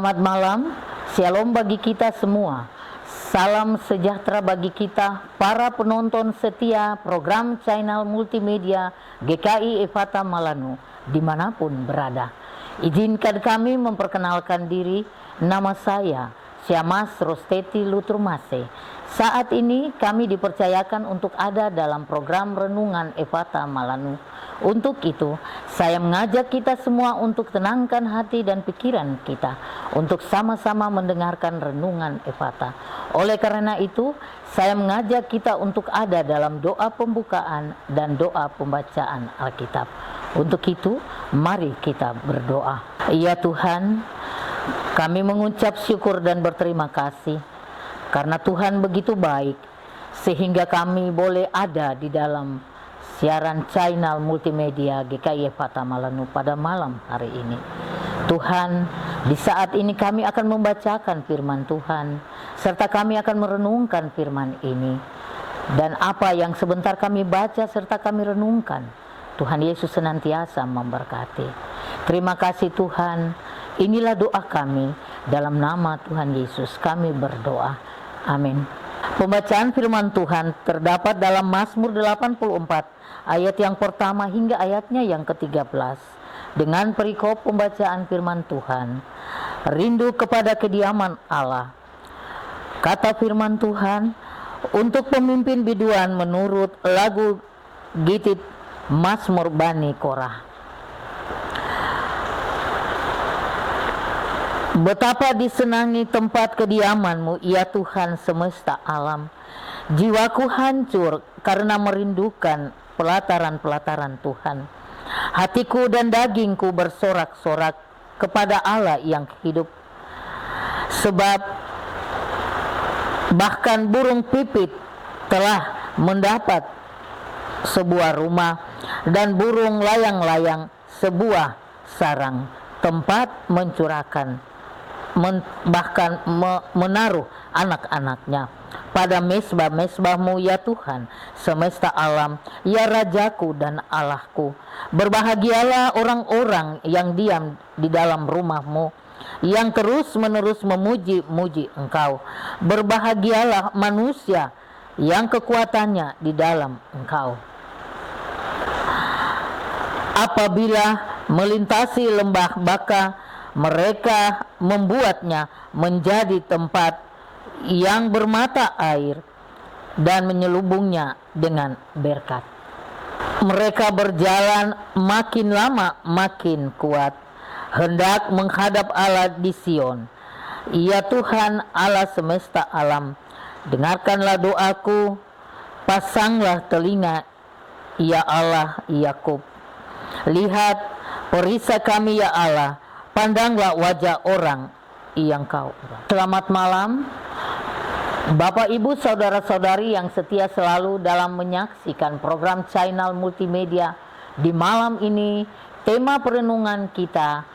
Selamat malam, shalom bagi kita semua. Salam sejahtera bagi kita, para penonton setia program channel multimedia GKI Ephatha Malanu, dimanapun berada. Izinkan kami memperkenalkan diri, nama saya Syamas Rosteti Luturmase. Saat ini kami dipercayakan untuk ada dalam program Renungan Ephatha Malanu. Untuk itu, saya mengajak kita semua untuk tenangkan hati dan pikiran kita, untuk sama-sama mendengarkan Renungan Ephatha. Oleh karena itu, saya mengajak kita untuk ada dalam doa pembukaan dan doa pembacaan Alkitab. Untuk itu, mari kita berdoa. Ya Tuhan, kami mengucap syukur dan berterima kasih karena Tuhan begitu baik sehingga kami boleh ada di dalam siaran channel multimedia GKI Ephatha Malanu pada malam hari ini. Tuhan, di saat ini kami akan membacakan firman Tuhan serta kami akan merenungkan firman ini. Dan apa yang sebentar kami baca serta kami renungkan, Tuhan Yesus senantiasa memberkati. Terima kasih Tuhan. Inilah doa kami, dalam nama Tuhan Yesus kami berdoa. Amin. Pembacaan firman Tuhan terdapat dalam Mazmur 84 ayat yang pertama hingga ayatnya yang ke-13. Dengan perikop pembacaan firman Tuhan, rindu kepada kediaman Allah. Kata firman Tuhan, untuk pemimpin biduan menurut lagu Gitit Mazmur Bani Korah. Betapa disenangi tempat kediaman-Mu, ya Tuhan semesta alam. Jiwaku hancur karena merindukan pelataran-pelataran Tuhan. Hatiku dan dagingku bersorak-sorak kepada Allah yang hidup. Sebab bahkan burung pipit telah mendapat sebuah rumah, dan burung layang-layang sebuah sarang tempat mencurahkan, bahkan menaruh anak-anaknya. Pada mesbah-mesbah-Mu, ya Tuhan semesta alam, ya Rajaku dan Allahku. Berbahagialah orang-orang yang diam di dalam rumah-Mu, yang terus-menerus memuji-muji Engkau. Berbahagialah manusia yang kekuatannya di dalam Engkau. Apabila melintasi lembah Baka, mereka membuatnya menjadi tempat yang bermata air dan menyelubungnya dengan berkat. Mereka berjalan makin lama makin kuat, hendak menghadap Allah di Sion. Ya Tuhan Allah semesta alam, dengarkanlah doaku, pasanglah telinga, ya Allah Yakub. Lihat, periksa kami ya Allah, pandanglah wajah orang yang Kau. Selamat malam Bapak Ibu Saudara-saudari yang setia selalu dalam menyaksikan program channel multimedia. Di malam ini tema perenungan kita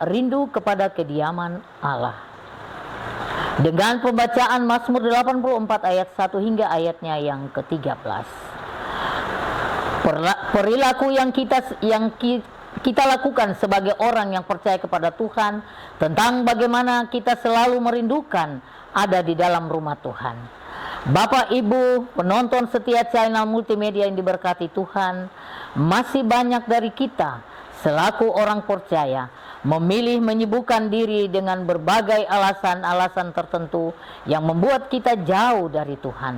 rindu kepada kediaman Allah. Dengan pembacaan Mazmur 84 ayat 1 hingga ayatnya yang ke-13. Perilaku yang kita lakukan sebagai orang yang percaya kepada Tuhan, tentang bagaimana kita selalu merindukan ada di dalam rumah Tuhan. Bapak Ibu penonton setia channel multimedia yang diberkati Tuhan, masih banyak dari kita selaku orang percaya memilih menyibukkan diri dengan berbagai alasan-alasan tertentu yang membuat kita jauh dari Tuhan.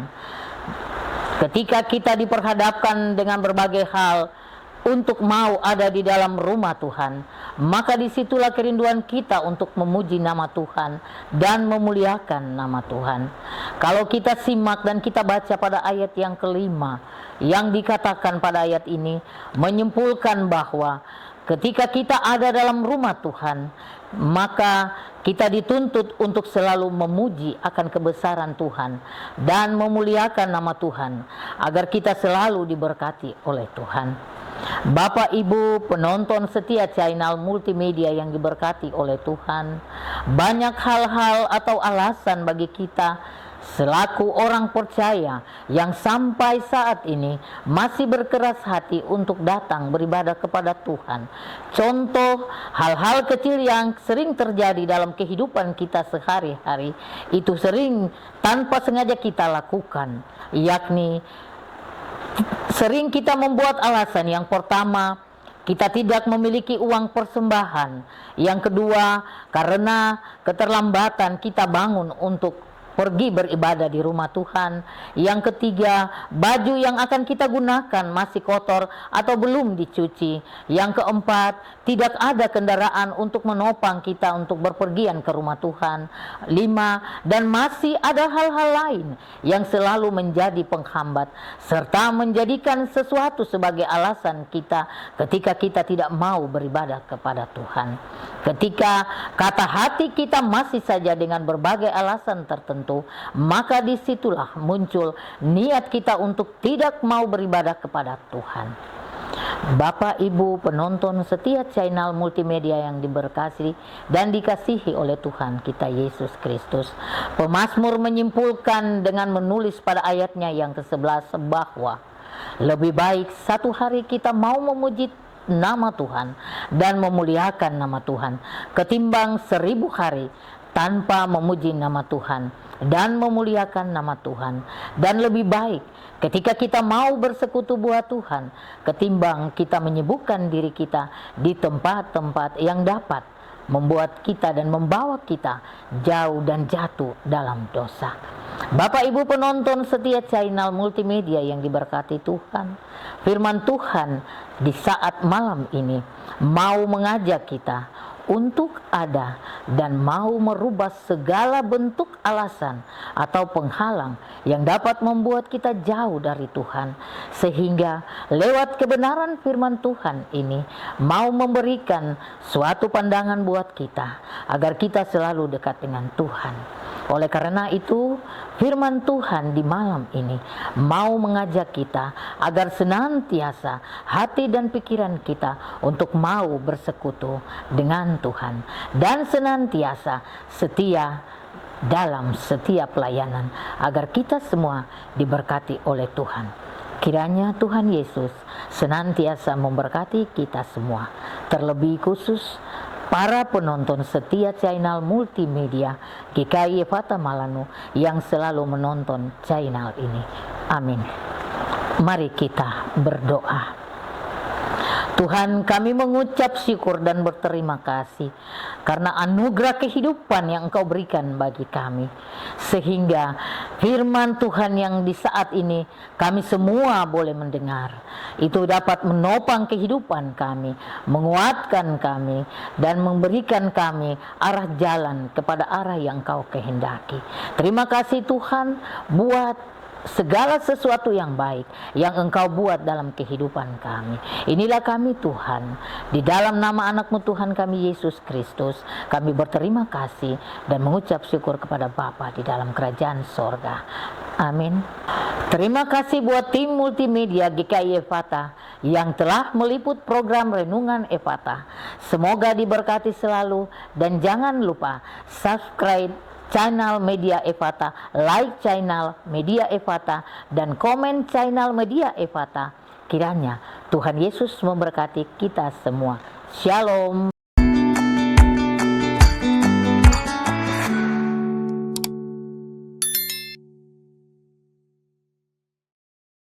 Ketika kita diperhadapkan dengan berbagai hal untuk mau ada di dalam rumah Tuhan, maka disitulah kerinduan kita untuk memuji nama Tuhan dan memuliakan nama Tuhan. Kalau kita simak dan kita baca pada ayat yang kelima, yang dikatakan pada ayat ini menyimpulkan bahwa ketika kita ada dalam rumah Tuhan, maka kita dituntut untuk selalu memuji akan kebesaran Tuhan dan memuliakan nama Tuhan, agar kita selalu diberkati oleh Tuhan. Bapak Ibu penonton setia channel multimedia yang diberkati oleh Tuhan, banyak hal-hal atau alasan bagi kita selaku orang percaya yang sampai saat ini masih berkeras hati untuk datang beribadah kepada Tuhan. Contoh hal-hal kecil yang sering terjadi dalam kehidupan kita sehari-hari itu sering tanpa sengaja kita lakukan, yakni sering kita membuat alasan. Yang pertama, kita tidak memiliki uang persembahan. Yang kedua, karena keterlambatan kita bangun untuk pergi beribadah di rumah Tuhan. Yang ketiga, baju yang akan kita gunakan masih kotor atau belum dicuci. Yang keempat, tidak ada kendaraan untuk menopang kita untuk berpergian ke rumah Tuhan. 5, dan masih ada hal-hal lain yang selalu menjadi penghambat serta menjadikan sesuatu sebagai alasan kita ketika kita tidak mau beribadah kepada Tuhan. Ketika kata hati kita masih saja dengan berbagai alasan tertentu, maka disitulah muncul niat kita untuk tidak mau beribadah kepada Tuhan. Bapak Ibu penonton setia channel multimedia yang diberkati dan dikasihi oleh Tuhan kita Yesus Kristus, pemazmur menyimpulkan dengan menulis pada ayatnya yang ke-11 bahwa lebih baik satu hari kita mau memuji nama Tuhan dan memuliakan nama Tuhan ketimbang 1000 hari tanpa memuji nama Tuhan dan memuliakan nama Tuhan. Dan lebih baik ketika kita mau bersekutu buat Tuhan ketimbang kita menyibukkan diri kita di tempat-tempat yang dapat membuat kita dan membawa kita jauh dan jatuh dalam dosa. Bapak Ibu penonton setia channel multimedia yang diberkati Tuhan, firman Tuhan di saat malam ini mau mengajak kita untuk ada dan mau merubah segala bentuk alasan atau penghalang yang dapat membuat kita jauh dari Tuhan, sehingga lewat kebenaran firman Tuhan ini mau memberikan suatu pandangan buat kita agar kita selalu dekat dengan Tuhan. Oleh karena itu, firman Tuhan di malam ini mau mengajak kita agar senantiasa hati dan pikiran kita untuk mau bersekutu dengan Tuhan dan senantiasa setia dalam setiap pelayanan agar kita semua diberkati oleh Tuhan. Kiranya Tuhan Yesus senantiasa memberkati kita semua, terlebih khusus para penonton setia channel multimedia GKI Ephatha Malano yang selalu menonton channel ini. Amin. Mari kita berdoa. Tuhan, kami mengucap syukur dan berterima kasih karena anugerah kehidupan yang Engkau berikan bagi kami, sehingga firman Tuhan yang di saat ini kami semua boleh mendengar itu dapat menopang kehidupan kami, menguatkan kami, dan memberikan kami arah jalan kepada arah yang Engkau kehendaki. Terima kasih Tuhan buat segala sesuatu yang baik yang Engkau buat dalam kehidupan kami. Inilah kami Tuhan, di dalam nama anak-Mu Tuhan kami Yesus Kristus, kami berterima kasih dan mengucap syukur kepada Bapa di dalam kerajaan sorga. Amin. Terima kasih buat tim multimedia GKI Ephatha yang telah meliput program Renungan Ephatha. Semoga diberkati selalu dan jangan lupa subscribe channel Media Ephatha, like channel Media Ephatha, dan komen channel Media Ephatha. Kiranya Tuhan Yesus memberkati kita semua. Shalom.